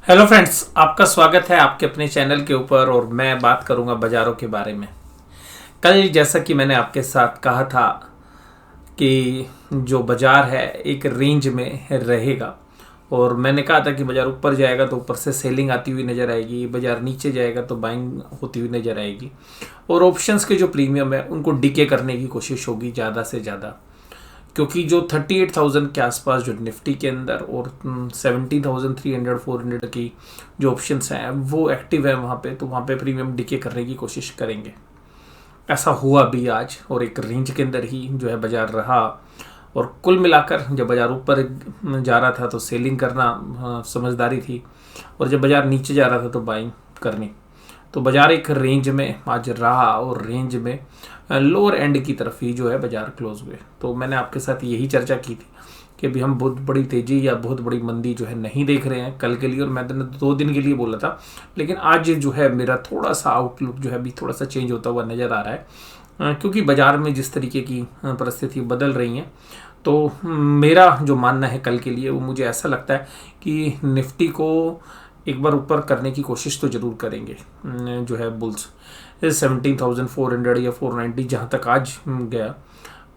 Hello friends, आपका स्वागत है आपके अपने चैनल के ऊपर। और मैं बात करूंगा बाज़ारों के बारे में। कल जैसा कि मैंने आपके साथ कहा था कि जो बाज़ार है एक रेंज में रहेगा, और मैंने कहा था कि बाज़ार ऊपर जाएगा तो ऊपर से सेलिंग आती हुई नज़र आएगी, बाज़ार नीचे जाएगा तो बाइंग होती हुई नज़र आएगी, और ऑप्शंस के जो प्रीमियम है उनको डिके करने की कोशिश होगी ज़्यादा से ज़्यादा। क्योंकि जो 38,000 के आसपास जो निफ्टी के अंदर और 17,300 400 की जो ऑप्शंस हैं वो एक्टिव है वहाँ पे, तो वहाँ पे प्रीमियम डिके करने की कोशिश करेंगे। ऐसा हुआ भी आज, और एक रेंज के अंदर ही जो है बाजार रहा। और कुल मिलाकर जब बाजार ऊपर जा रहा था तो सेलिंग करना समझदारी थी, और जब बाजार नीचे जा रहा था तो बाइंग करनी। तो बाजार एक रेंज में आज रहा, और रेंज में लोअर एंड की तरफ ही जो है बाजार क्लोज हुए। तो मैंने आपके साथ यही चर्चा की थी कि अभी हम बहुत बड़ी तेजी या बहुत बड़ी मंदी जो है नहीं देख रहे हैं कल के लिए, और मैंने 2 दिन के लिए बोला था, लेकिन आज जो है मेरा थोड़ा सा आउटलुक जो है अभी थोड़ा सा चेंज होता हुआ नज़र आ रहा है। क्योंकि बाजार में जिस तरीके की परिस्थिति बदल रही हैं, तो मेरा जो मानना है कल के लिए वो मुझे ऐसा लगता है कि निफ्टी को एक बार ऊपर करने की कोशिश तो ज़रूर करेंगे जो है बुल्स। 17,400 या 490 जहाँ तक आज गया,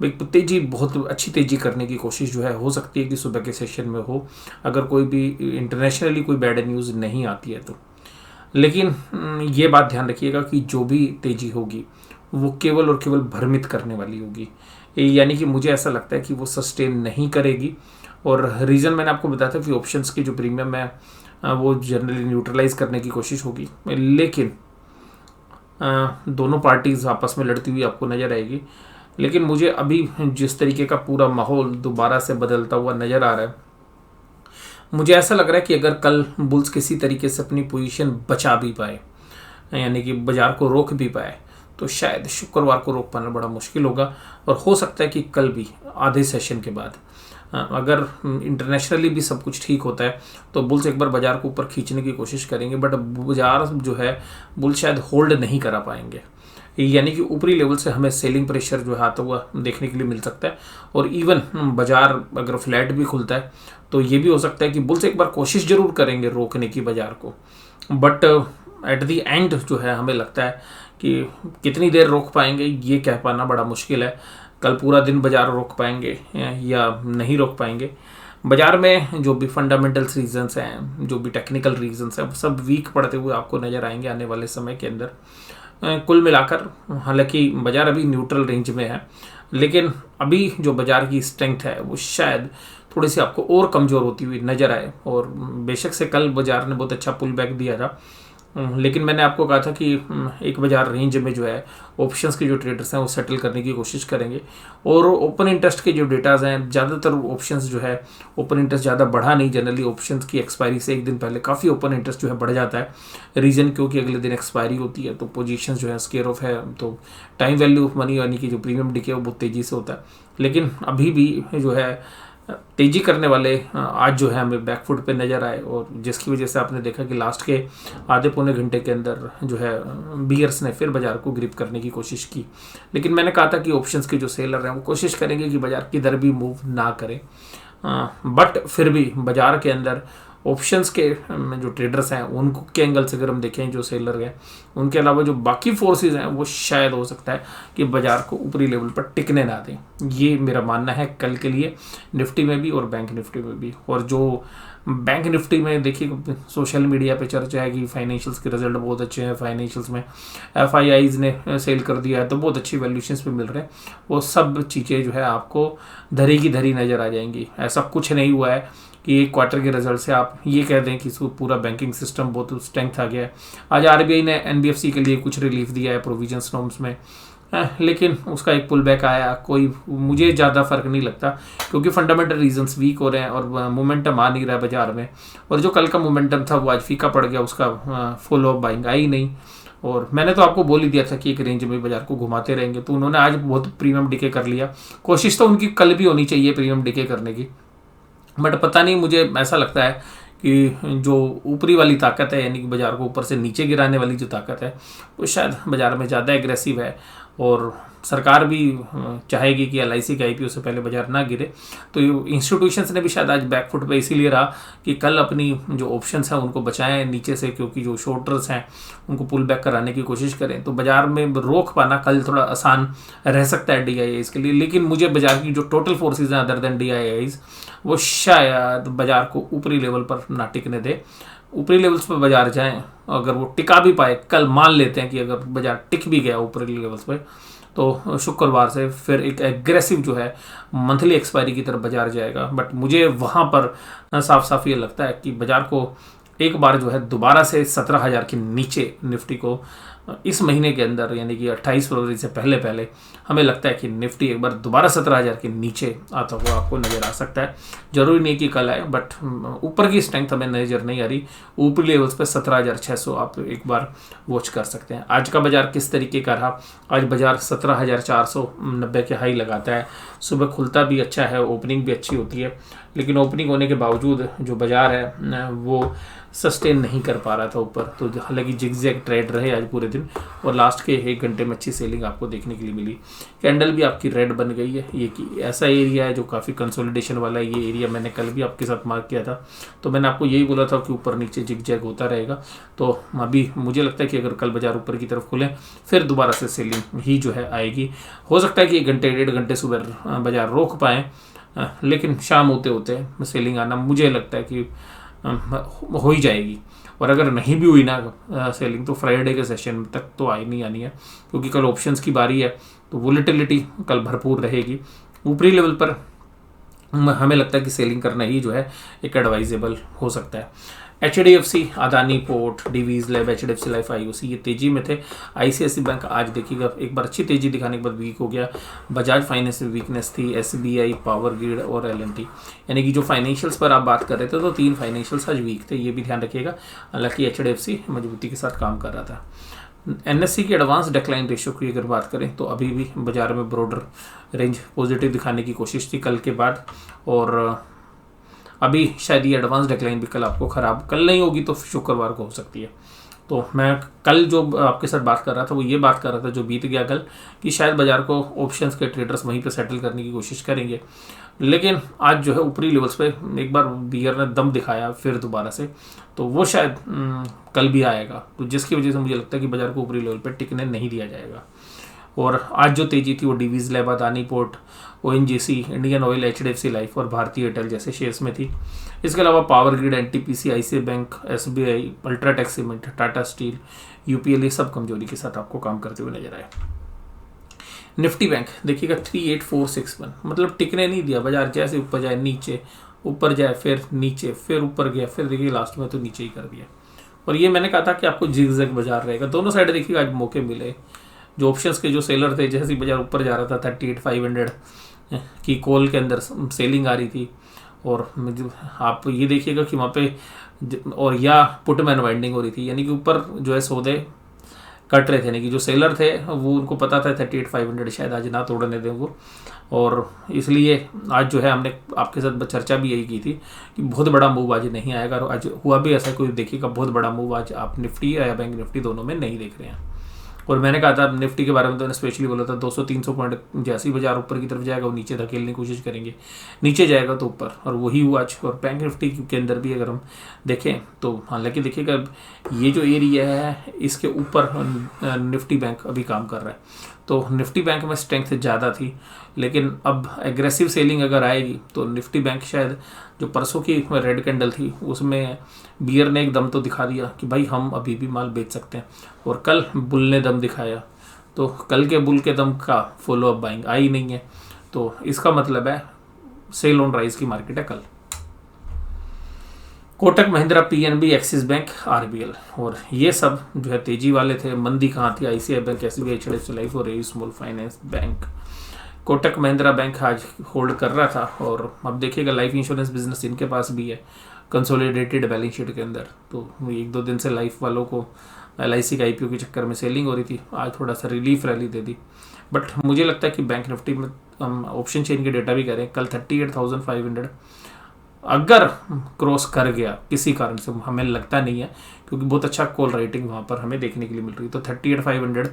एक तेज़ी, बहुत अच्छी तेज़ी करने की कोशिश जो है हो सकती है कि सुबह के सेशन में हो, अगर कोई भी इंटरनेशनली कोई बैड न्यूज़ नहीं आती है तो। लेकिन ये बात ध्यान रखिएगा कि जो भी तेज़ी होगी वो केवल और केवल भ्रमित करने वाली होगी, यानी कि मुझे ऐसा लगता है कि वो सस्टेन नहीं करेगी। और रीज़न मैंने आपको बताया था कि ऑप्शंस की जो प्रीमियम है वो जनरली न्यूट्रलाइज करने की कोशिश होगी, लेकिन दोनों पार्टीज आपस में लड़ती हुई आपको नज़र आएगी। लेकिन मुझे अभी जिस तरीके का पूरा माहौल दोबारा से बदलता हुआ नज़र आ रहा है, मुझे ऐसा लग रहा है कि अगर कल बुल्स किसी तरीके से अपनी पोजीशन बचा भी पाए, यानी कि बाजार को रोक भी पाए, तो शायद शुक्रवार को रोक पाना बड़ा मुश्किल होगा। और हो सकता है कि कल भी आधे सेशन के बाद अगर इंटरनेशनली भी सब कुछ ठीक होता है तो बुल्स एक बार बाजार को ऊपर खींचने की कोशिश करेंगे, बट बाजार जो है बुल्स शायद होल्ड नहीं करा पाएंगे, यानी कि ऊपरी लेवल से हमें सेलिंग प्रेशर जो है आता हुआ देखने के लिए मिल सकता है। और इवन बाजार अगर फ्लैट भी खुलता है तो ये भी हो सकता है कि बुल्स एक बार कोशिश जरूर करेंगे रोकने की बाजार को, बट एट दी एंड जो है हमें लगता है कि कितनी देर रोक पाएंगे ये कह पाना बड़ा मुश्किल है। कल पूरा दिन बाजार रोक पाएंगे या नहीं रोक पाएंगे। बाजार में जो भी फंडामेंटल्स रीजंस हैं, जो भी टेक्निकल रीजंस हैं, सब वीक पड़ते हुए आपको नज़र आएंगे आने वाले समय के अंदर। कुल मिलाकर हालांकि बाजार अभी न्यूट्रल रेंज में है, लेकिन अभी जो बाजार की स्ट्रेंथ है वो शायद थोड़ी सी आपको और कमज़ोर होती हुई नज़र आए। और बेशक से कल बाजार ने बहुत अच्छा पुल बैक दिया था, लेकिन मैंने आपको कहा था कि एक बाजार रेंज में जो है ऑप्शंस के जो ट्रेडर्स हैं वो सेटल करने की कोशिश करेंगे। और ओपन इंटरेस्ट के जो डेटाज हैं, ज़्यादातर ऑप्शंस जो है ओपन इंटरेस्ट ज़्यादा बढ़ा नहीं, जनरली ऑप्शंस की एक्सपायरी से एक दिन पहले काफ़ी ओपन इंटरेस्ट जो है बढ़ जाता है। रीज़न क्योंकि अगले दिन एक्सपायरी होती है तो पोजीशंस जो है स्केयर ऑफ है, तो टाइम वैल्यू ऑफ मनी यानी कि जो प्रीमियम डिके वो बहुत तेज़ी से होता है। लेकिन अभी भी जो है तेजी करने वाले आज जो है हमें बैकफुट पे नज़र आए, और जिसकी वजह से आपने देखा कि लास्ट के आधे पौने घंटे के अंदर जो है बियर्स ने फिर बाजार को ग्रिप करने की कोशिश की। लेकिन मैंने कहा था कि ऑप्शंस के जो सेलर हैं वो कोशिश करेंगे कि बाजार किधर भी मूव ना करें, बट फिर भी बाजार के अंदर ऑप्शंस के जो ट्रेडर्स हैं उनको के एंगल से अगर हम देखें, जो सेलर हैं उनके अलावा जो बाकी फोर्सेस हैं वो शायद हो सकता है कि बाजार को ऊपरी लेवल पर टिकने ना दें। ये मेरा मानना है कल के लिए निफ्टी में भी और बैंक निफ्टी में भी। और जो बैंक निफ्टी में देखिए सोशल मीडिया पे चर्चा है कि फाइनेंशियल्स के रिजल्ट बहुत अच्छे हैं, फाइनेंशियल्स में एफआईआईज ने सेल कर दिया है तो बहुत अच्छी वैल्यूशंस पे मिल रहे हैं। वो सब चीज़ें जो है आपको धरी की धरी नज़र आ जाएंगी। ऐसा कुछ नहीं हुआ है कि एक क्वार्टर के रिजल्ट से आप ये कह दें कि पूरा बैंकिंग सिस्टम बहुत स्ट्रेंथ आ गया है। आज आरबीआई ने एनबीएफसी के लिए कुछ रिलीफ दिया है प्रोविजंस नॉर्म्स में, लेकिन उसका एक पुल बैक आया, कोई मुझे ज़्यादा फर्क नहीं लगता क्योंकि फंडामेंटल रीजंस वीक हो रहे हैं और मोमेंटम आ नहीं रहा है बाजार में। और जो कल का मोमेंटम था वो आज फीका पड़ गया, उसका फुल ऑफ बाइंग आई नहीं। और मैंने तो आपको बोल ही दिया था कि एक रेंज में बाजार को घुमाते रहेंगे, तो उन्होंने आज बहुत प्रीमियम डिके कर लिया। कोशिश तो उनकी कल भी होनी चाहिए प्रीमियम डिके करने की, बट पता नहीं, मुझे ऐसा लगता है कि जो ऊपरी वाली ताकत है यानी कि बाजार को ऊपर से नीचे गिराने वाली जो ताकत है वो शायद बाजार में ज़्यादा एग्रेसिव है। और सरकार भी चाहेगी कि LIC के IPO से पहले बाजार ना गिरे। तो इंस्टीट्यूशंस ने भी शायद आज बैकफुट पे इसीलिए रहा कि कल अपनी जो ऑप्शंस हैं उनको बचाएं नीचे से, क्योंकि जो शॉर्टर्स हैं उनको पुल बैक कराने की कोशिश करें। तो बाजार में रोक पाना कल थोड़ा आसान रह सकता है DIIs के लिए, लेकिन मुझे बाजार की जो टोटल फोर्सेज हैं अदर देन DIIs वो शायद बाजार को ऊपरी लेवल पर ना टिकने दे। ऊपरी लेवल्स पर बाजार जाएं, अगर वो टिका भी पाए, कल मान लेते हैं कि अगर बाजार टिक भी गया ऊपरी लेवल्स पे, तो शुक्रवार से फिर एक एग्रेसिव जो है मंथली एक्सपायरी की तरफ बाजार जाएगा। बट मुझे वहाँ पर साफ साफ ये लगता है कि बाजार को एक बार जो है दोबारा से 17,000 के नीचे निफ्टी को इस महीने के अंदर, यानी कि 28 फरवरी से पहले पहले हमें लगता है कि निफ्टी एक बार दोबारा 17,000 के नीचे आता हुआ आपको नज़र आ सकता है। जरूरी नहीं कि कल आए, बट ऊपर की स्ट्रेंथ हमें नज़र नहीं आ रही। ऊपरी लेवल्स पे 17,600 आप एक बार वॉच कर सकते हैं। आज का बाजार किस तरीके का रहा? आज बाजार 17,490 के हाई लगाता है। सुबह खुलता भी अच्छा है, ओपनिंग भी अच्छी होती है, लेकिन ओपनिंग होने के बावजूद जो बाजार है वो सस्टेन नहीं कर पा रहा था ऊपर। तो हालांकि जिगजैग ट्रेड रहे आज पूरे दिन, और लास्ट के 1 घंटे में अच्छी सेलिंग आपको देखने के लिए मिली। कैंडल भी आपकी रेड बन गई है। ये कि ऐसा एरिया है जो काफ़ी कंसोलिडेशन वाला है। ये एरिया मैंने कल भी आपके साथ मार्क किया था, तो मैंने आपको यही बोला था कि ऊपर नीचे जिगजैग होता रहेगा। तो अभी मुझे लगता है कि अगर कल बाजार ऊपर की तरफ खुले फिर दोबारा से सेलिंग ही जो है आएगी। हो सकता है कि 1 घंटे 1.5 घंटे सुबह बाजार रोक पाएँ, लेकिन शाम होते होते सेलिंग आना मुझे लगता है कि हो ही जाएगी। और अगर नहीं भी हुई ना सेलिंग, तो फ्राइडे के सेशन तक तो आई नहीं आनी है, क्योंकि कल ऑप्शंस की बारी है। तो वोलेटिलिटी कल भरपूर रहेगी। ऊपरी लेवल पर हमें लगता है कि सेलिंग करना ही जो है एक एडवाइजेबल हो सकता है। HDFC, Adani port, Divi's lab, HDFC life, IOC ये तेजी में थे। ICICI बैंक आज देखिएगा एक बार अच्छी तेजी दिखाने के बाद वीक हो गया। बजाज फाइनेंस में वीकनेस थी, SBI, पावर ग्रिड और L&T, यानी कि जो फाइनेंशियल्स पर आप बात कर रहे थे तो 3 फाइनेंशियल्स आज वीक थे, ये भी ध्यान रखिएगा। हालांकि HDFC मजबूती के साथ काम कर रहा था। NSE की एडवांस डिक्लाइन रेशियो की अगर बात करें तो अभी भी बाजार में ब्रॉडर रेंज पॉजिटिव दिखाने की कोशिश थी कल के बाद, और अभी शायद ये एडवांस डिक्लाइन भी कल आपको खराब, कल नहीं होगी तो शुक्रवार को हो सकती है। तो मैं कल जो आपके साथ बात कर रहा था वो ये बात कर रहा था जो बीत गया कल, कि शायद बाजार को ऑप्शंस के ट्रेडर्स वहीं पे सेटल करने की कोशिश करेंगे। लेकिन आज जो है ऊपरी लेवल्स पे एक बार बियर ने दम दिखाया फिर दोबारा से, तो वो शायद कल भी आएगा। तो जिसकी वजह से मुझे लगता है कि बाजार को ऊपरी लेवल पे टिकने नहीं दिया जाएगा। और आज जो तेजी थी वो Divi's lab, Adani port, ONGC, Indian oil, HDFC life और भारतीय एयरटेल जैसे शेयर्स में थी। इसके अलावा power grid, NTPC, ICICI bank, SBI, UltraTech cement, Tata steel, UPL ये सब कमजोरी के साथ आपको काम करते हुए नजर आए। निफ्टी बैंक देखिएगा 38461, मतलब टिकने नहीं दिया बाजार। जैसे ऊपर जाए नीचे, ऊपर जाए फिर नीचे, फिर ऊपर गया, फिर देखिए लास्ट में तो नीचे ही कर दिया। और ये मैंने कहा था कि आपको जिगजैग बाजार रहेगा। दोनों साइड देखिएगा आज मौके मिले। जो ऑप्शंस के जो सेलर थे, जैसे बाजार ऊपर जा रहा था 38,500 की कॉल के अंदर सेलिंग आ रही थी, और आप ये देखिएगा कि वहाँ पे और या पुट में अनवाइंडिंग हो रही थी, यानी कि ऊपर जो है सौदे कट रहे थे। यानी कि जो सेलर थे वो उनको पता था 38,500 शायद आज ना तोड़ने दें वो, और इसलिए आज जो है हमने आपके साथ चर्चा भी यही की थी कि बहुत बड़ा मूव आज नहीं आएगा। और आज हुआ भी ऐसा, कोई देखिएगा बहुत बड़ा मूव आज आप निफ्टी या बैंक निफ्टी दोनों में नहीं देख रहे हैं। और मैंने कहा था निफ्टी के बारे में, तो मैंने स्पेशली बोला था 200-300 पॉइंट जैसे ही बाजार ऊपर की तरफ जाएगा वो नीचे धकेलने की कोशिश करेंगे, नीचे जाएगा तो ऊपर, और वही हुआ आज। और बैंक निफ्टी के अंदर भी अगर हम देखें तो हालांकि देखिएगा ये जो एरिया है इसके ऊपर निफ्टी बैंक अभी काम कर रहा है। तो निफ्टी बैंक में स्ट्रेंथ ज़्यादा थी, लेकिन अब एग्रेसिव सेलिंग अगर आएगी तो निफ्टी बैंक शायद, जो परसों की रेड कैंडल थी उसमें बियर ने एक दम तो दिखा दिया कि भाई हम अभी भी माल बेच सकते हैं, और कल बुल ने दम दिखाया। तो कल के बुल के दम का फॉलो अप बाइंग आई नहीं है, तो इसका मतलब है सेल ऑन राइज की मार्केट है कल। Kotak Mahindra, PNB, axis bank, RBL, और ये सब जो है तेजी वाले थे। मंदी कहाँ थी? ICICI bank, SBI, HDFC life और AU small finance bank. Kotak Mahindra bank आज होल्ड कर रहा था, और अब देखिएगा लाइफ इंश्योरेंस बिजनेस इनके पास भी है कंसोलिडेटेड बैलेंस शीट के अंदर। तो 1-2 दिन से लाइफ वालों को LIC का IPO के चक्कर में सेलिंग हो रही थी, आज थोड़ा सा relief rally they the. But मुझे लगता है कि बैंक निफ्टी में हम ऑप्शन चेन के डेटा भी कह रहे हैं, कल 38,500 अगर क्रॉस कर गया किसी कारण से, हमें लगता नहीं है क्योंकि बहुत अच्छा कॉल राइटिंग वहाँ पर हमें देखने के लिए मिल रही है, तो 38,500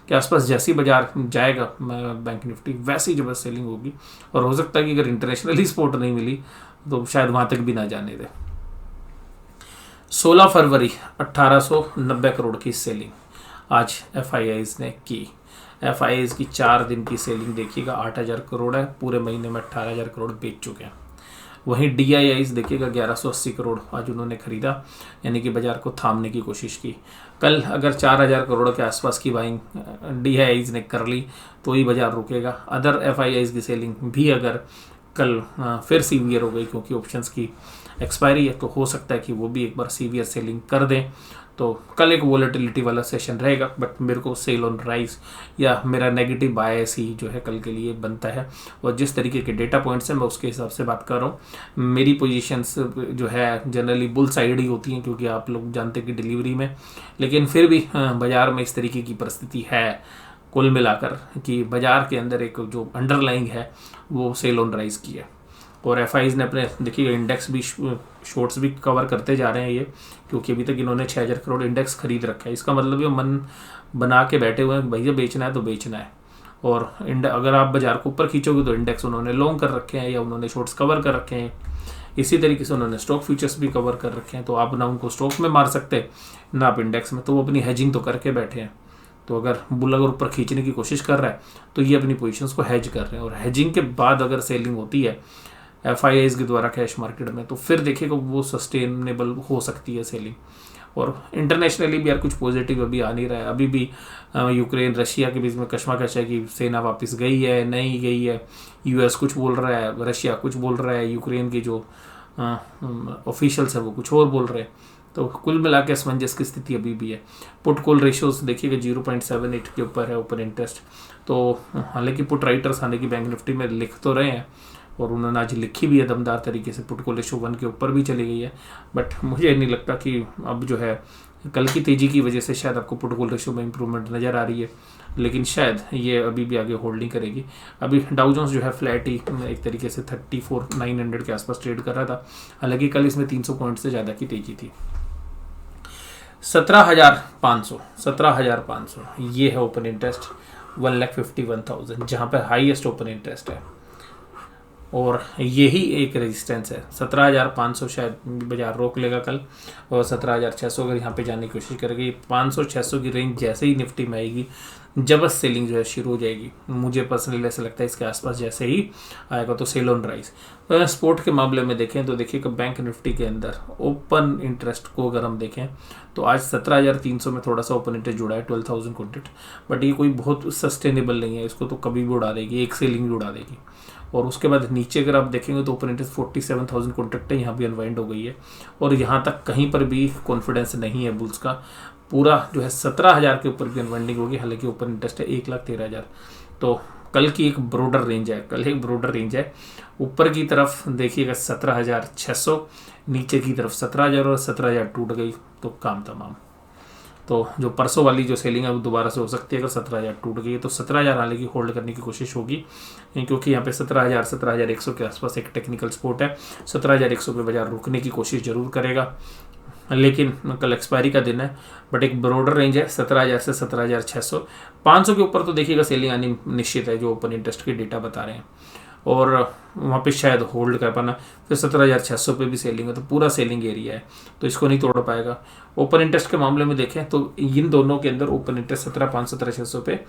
के आसपास जैसी बाजार जाएगा बैंक निफ्टी वैसी जबरदस्त सेलिंग होगी। और हो सकता है कि अगर इंटरनेशनली सपोर्ट नहीं मिली तो शायद वहाँ तक भी ना जाने दे। 16 फरवरी 1890 करोड़ की सेलिंग आज FIIs ने की। FIIs की 4 दिन की सेलिंग देखिएगा 8,000 करोड़ है, पूरे महीने में 18,000 करोड़ बेच चुके हैं। वहीं DIIs देखिएगा 1180 करोड़ आज उन्होंने खरीदा, यानी कि बाजार को थामने की कोशिश की। कल अगर 4,000 करोड़ के आसपास की बाइंग DIIs ने कर ली तो ही बाजार रुकेगा। अदर FIIs की सेलिंग भी अगर कल फिर सीवियर हो गई क्योंकि ऑप्शंस की एक्सपायरी है, तो हो सकता है कि वो भी एक बार सीवियर सेलिंग कर दें। तो कल एक वॉलेटिलिटी वाला सेशन रहेगा, बट मेरे को सेल ऑन राइज या मेरा नेगेटिव बायस ही जो है कल के लिए बनता है। और जिस तरीके के डेटा पॉइंट्स हैं मैं उसके हिसाब से बात कर रहा हूँ। मेरी पोजीशंस जो है जनरली बुल साइड ही होती हैं क्योंकि आप लोग जानते हैं कि डिलीवरी में, लेकिन फिर भी बाज़ार में इस तरीके की परिस्थिति है कुल मिलाकर कि बाज़ार के अंदर एक जो अंडरलाइंग है वो सेल ऑन राइज की है। और FIs ने अपने देखिए इंडेक्स भी शॉर्ट्स भी कवर करते जा रहे हैं ये, क्योंकि अभी तक इन्होंने 6,000 करोड़ इंडेक्स खरीद रखा है। इसका मतलब ये मन बना के बैठे हुए हैं भैया बेचना है तो बेचना है। और अगर आप बाजार को ऊपर खींचोगे तो इंडेक्स उन्होंने लॉन्ग कर रखे हैं या उन्होंने शॉर्ट्स कवर कर रखे हैं। इसी तरीके से उन्होंने स्टॉक फ्यूचर्स भी कवर कर रखे हैं, तो आप ना उनको स्टॉक में मार सकते ना आप इंडेक्स में, तो वो अपनी हेजिंग तो करके बैठे हैं। तो अगर बुल अगर ऊपर खींचने की कोशिश कर रहा है तो ये अपनी पोजीशंस को हेज कर रहे हैं। और हेजिंग के बाद अगर सेलिंग होती है FIIs के द्वारा कैश मार्केट में तो फिर देखिएगा वो सस्टेनेबल हो सकती है सेलिंग। और इंटरनेशनली भी यार कुछ पॉजिटिव अभी आ नहीं रहा है। अभी भी यूक्रेन रशिया के बीच में कशमकश है कि सेना वापस गई है नहीं गई है। US कुछ बोल रहा है, रशिया कुछ बोल रहा है, यूक्रेन के जो ऑफिशियल्स है वो कुछ और बोल रहे हैं। तो कुल मिला के असमंजस की स्थिति अभी भी है। पुट कॉल रेशियोज देखिएगा 0.78 के ऊपर है ओपन इंटरेस्ट। तो हालांकि पुट राइटर्स हालांकि बैंक निफ्टी में लिख तो रहे हैं और उन्होंने आज लिखी भी है दमदार तरीके से, पुट कॉल रेशियो 1 के ऊपर भी चली गई है। बट मुझे नहीं लगता कि अब जो है कल की तेजी की वजह से शायद आपको पुट कॉल रेशियो में इंप्रूवमेंट नज़र आ रही है, लेकिन शायद ये अभी भी आगे होल्ड नहीं करेगी। अभी डाउ जोन्स जो है फ्लैट ही एक तरीके से 34,900 के आसपास ट्रेड कर रहा था, हालांकि कल इसमें 300 पॉइंट से ज़्यादा की तेजी थी। 17,500 ये है ओपन इंटरेस्ट 1,51,000 जहाँ पर हाईएस्ट ओपन इंटरेस्ट है, और यही एक रेजिस्टेंस है। 17,500 शायद बाजार रोक लेगा कल, और 17,600 अगर यहाँ पे जाने की कोशिश करेगी। 500-600 की रेंज जैसे ही निफ्टी में आएगी जबरदस्त सेलिंग जो है शुरू हो जाएगी। मुझे पर्सनली ऐसा लगता है इसके आसपास जैसे ही आएगा तो सेल ऑन राइज। तो स्पोर्ट के मामले में देखें तो देखिए कि बैंक निफ्टी के अंदर ओपन इंटरेस्ट को अगर हम देखें तो आज 17,300 में थोड़ा सा ओपन इंटरेस्ट जुड़ा है 12,000 कॉन्ट्रैक्ट, बट ये कोई बहुत सस्टेनेबल नहीं है, इसको तो कभी भी उड़ा देगी, एक सेलिंग भी उड़ा देगी। और उसके बाद नीचे अगर आप देखेंगे तो ओपन इंटरेस्ट 47,000 कॉन्ट्रैक्ट है, यहाँ भी अनवाइंड हो गई है और यहाँ तक कहीं पर भी कॉन्फिडेंस नहीं है बुल्स का। पूरा जो है 17,000 के ऊपर भी अनवाइंडिंग होगी, हालांकि ओपन इंटरेस्ट है 1,13,000। तो कल की एक ब्रोडर रेंज है, कल एक ब्रोडर रेंज है। ऊपर की तरफ देखिएगा 17,600, नीचे की तरफ 17,000 और 17,000 टूट गई तो काम तमाम। तो जो परसों वाली जो सेलिंग है वो दोबारा से हो सकती है अगर 17,000 टूट गई तो 17,000 आने की होल्ड करने की कोशिश होगी, क्योंकि यहाँ पे 17,000 17,100 के आसपास एक टेक्निकल सपोर्ट है। 17,100 पे बाजार रुकने की कोशिश जरूर करेगा, लेकिन कल एक्सपायरी का दिन है, बट एक ब्रॉडर रेंज है 17,000 से 17,600। 500 के ऊपर तो देखिएगा सेलिंग आनी निश्चित है, जो ओपन इंटरेस्ट के डेटा बता रहे हैं, और वहाँ पे शायद होल्ड कर पाना। फिर 17,600 पे भी सेलिंग है, तो पूरा सेलिंग एरिया है, तो इसको नहीं तोड़ पाएगा। ओपन इंटरेस्ट के मामले में देखें तो इन दोनों के अंदर ओपन इंटरेस्ट 17,500 17,600 पे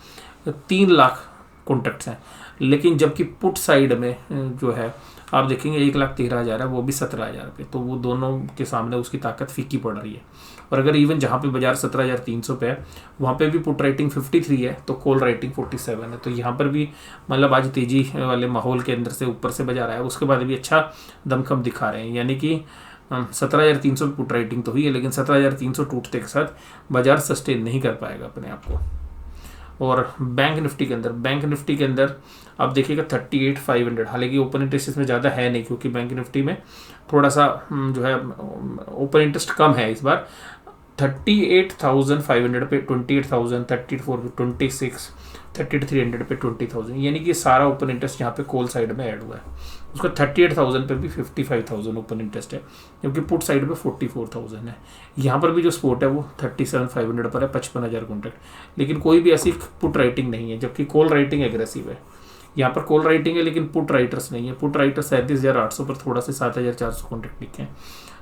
3 लाख कॉन्ट्रैक्ट्स हैं, लेकिन जबकि पुट साइड में जो है आप देखेंगे 1,13,000 है, वो भी 17,000 पे, तो वो दोनों के सामने उसकी ताकत फीकी पड़ रही है। और अगर इवन जहाँ पे बाजार 17,300 पे है वहाँ पे भी पुट राइटिंग 53 है तो कॉल राइटिंग 47 है, तो यहाँ पर भी मतलब आज तेजी वाले माहौल के अंदर से ऊपर से बाजार आया, उसके बाद भी अच्छा दमखम दिखा रहे हैं। यानी कि 17,300 पुट राइटिंग तो हुई है, लेकिन 17,300 टूटते के साथ बाजार सस्टेन नहीं कर पाएगा अपने आप को। और बैंक निफ्टी के अंदर आप देखिएगा 38,500, हालांकि ओपन इंटरेस्ट इसमें ज़्यादा है नहीं, क्योंकि बैंक निफ्टी में थोड़ा सा जो है ओपन इंटरेस्ट कम है इस बार। 38,500 पे 28,000, 34 पे 26, 3300 पे 20,000, यानी कि सारा ओपन इंटरेस्ट यहाँ पे कॉल साइड में ऐड हुआ है। उसका 38,000 पे भी 55,000 ओपन इंटरेस्ट है, जबकि पुट साइड पे 44,000 है। यहाँ पर भी जो स्पोर्ट है वो 37,500 पर है, 55,000 कॉन्ट्रैक्ट। लेकिन कोई भी ऐसी पुट राइटिंग नहीं है, जबकि कॉल राइटिंग एग्रेसिव है। यहाँ पर कॉल राइटिंग है लेकिन पुट राइटर्स नहीं है। पुट राइटर्स 37,800 पर थोड़ा से 7,400 कॉन्ट्रैक्ट लिखे हैं।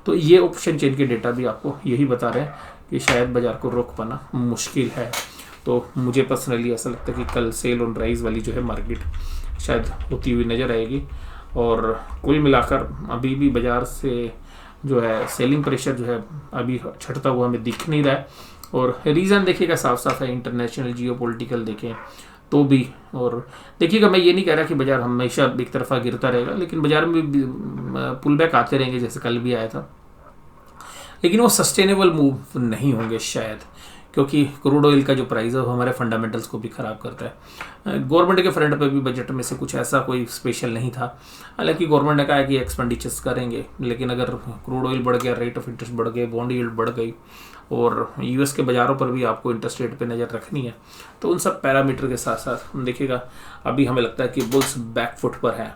तो ये ऑप्शन चेन के डेटा भी आपको यही बता रहे हैं कि शायद बाजार को रोक पाना मुश्किल है। तो मुझे पर्सनली ऐसा लगता है कि कल सेल ऑन राइज वाली जो है मार्केट शायद होती हुई नज़र आएगी। और कुल मिलाकर अभी भी बाज़ार से जो है सेलिंग प्रेशर जो है अभी छटता हुआ हमें दिख नहीं रहा है। और रीज़न देखिएगा साफ साफ है, इंटरनेशनल जियोपॉलिटिकल देखें तो भी। और देखिएगा मैं ये नहीं कह रहा कि बाज़ार हमेशा एक तरफा गिरता रहेगा, लेकिन बाज़ार में भी पुल बैक आते रहेंगे, जैसे कल भी आया था। लेकिन वो सस्टेनेबल मूव नहीं होंगे शायद, क्योंकि क्रूड ऑयल का जो प्राइस है वो हमारे फंडामेंटल्स को भी ख़राब करता है। गवर्नमेंट के फ्रंट पे भी बजट में से कुछ ऐसा कोई स्पेशल नहीं था। हालांकि गवर्नमेंट ने कहा है कि एक्सपेंडिचर्स करेंगे, लेकिन अगर क्रूड ऑयल बढ़ गया, रेट ऑफ इंटरेस्ट बढ़ गए, बॉन्ड यील्ड बढ़ गई और यूएस के बाज़ारों पर भी आपको इंटरेस्ट रेट पे नज़र रखनी है, तो उन सब पैरामीटर के साथ साथ देखिएगा अभी हमें लगता है कि बुल्स बैक फुट पर है।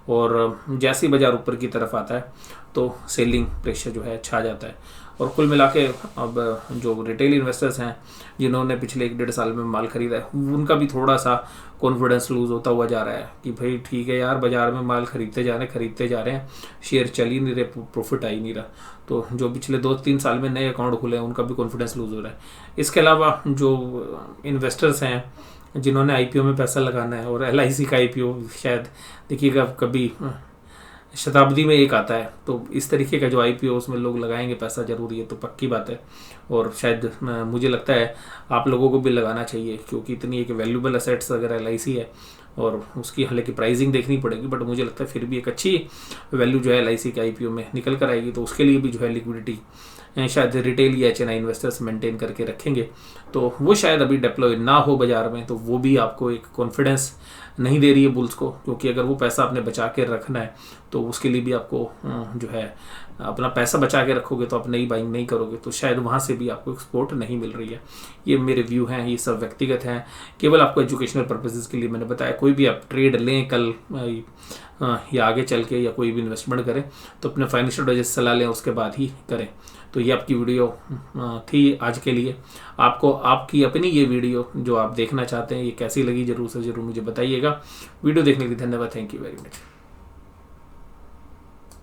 और जैसे ही बाज़ार ऊपर की तरफ आता है तो सेलिंग प्रेशर जो है छा जाता है। और कुल मिला के अब जो रिटेल इन्वेस्टर्स हैं जिन्होंने पिछले 1-1.5 साल में माल खरीदा है, उनका भी थोड़ा सा कॉन्फिडेंस लूज़ होता हुआ जा रहा है कि भाई ठीक है यार, बाज़ार में माल खरीदते जा रहे हैं, शेयर चल ही नहीं रहे, प्रॉफिट आ ही नहीं रहा। तो जो पिछले 2-3 साल में नए अकाउंट खुले हैं उनका भी कॉन्फिडेंस लूज़ हो रहा है। इसके अलावा जो इन्वेस्टर्स हैं जिन्होंने आईपीओ में पैसा लगाना है, और एलआईसी का आईपीओ शायद देखिएगा कभी शताब्दी में एक आता है, तो इस तरीके का जो आईपीओ उसमें लोग लगाएंगे पैसा, ज़रूरी है, तो पक्की बात है। और शायद मुझे लगता है आप लोगों को भी लगाना चाहिए, क्योंकि इतनी एक वैल्यूबल एसेट्स अगर एलआईसी है, और उसकी हालांकि प्राइसिंग देखनी पड़ेगी, बट मुझे लगता है फिर भी एक अच्छी वैल्यू जो है एलआईसी के आईपीओ में निकल कर आएगी। तो उसके लिए भी जो है लिक्विडिटी शायद रिटेल या एचएनआई इन्वेस्टर्स मेंटेन करके रखेंगे, तो वो शायद अभी डिप्लॉय ना हो बाजार में, तो वो भी आपको एक कॉन्फिडेंस नहीं दे रही है बुल्स को। क्योंकि अगर वो पैसा आपने बचा के रखना है तो उसके लिए भी आपको जो है अपना पैसा बचा के रखोगे, तो आप नई बाइंग नहीं करोगे, तो शायद वहाँ से भी आपको सपोर्ट नहीं मिल रही है। ये मेरे व्यू हैं, ये सब व्यक्तिगत हैं, केवल आपको एजुकेशनल पर्पसेस के लिए मैंने बताया। कोई भी आप ट्रेड लें कल या आगे चल के, या कोई भी इन्वेस्टमेंट करें तो अपने फाइनेंशियल एडवाइजर से सलाह लें, उसके बाद ही करें। तो ये आपकी वीडियो थी आज के लिए। आपको आपकी अपनी ये वीडियो जो आप देखना चाहते हैं ये कैसी लगी, जरूर से जरूर मुझे बताइएगा। वीडियो देखने के लिए धन्यवाद। Thank you very much.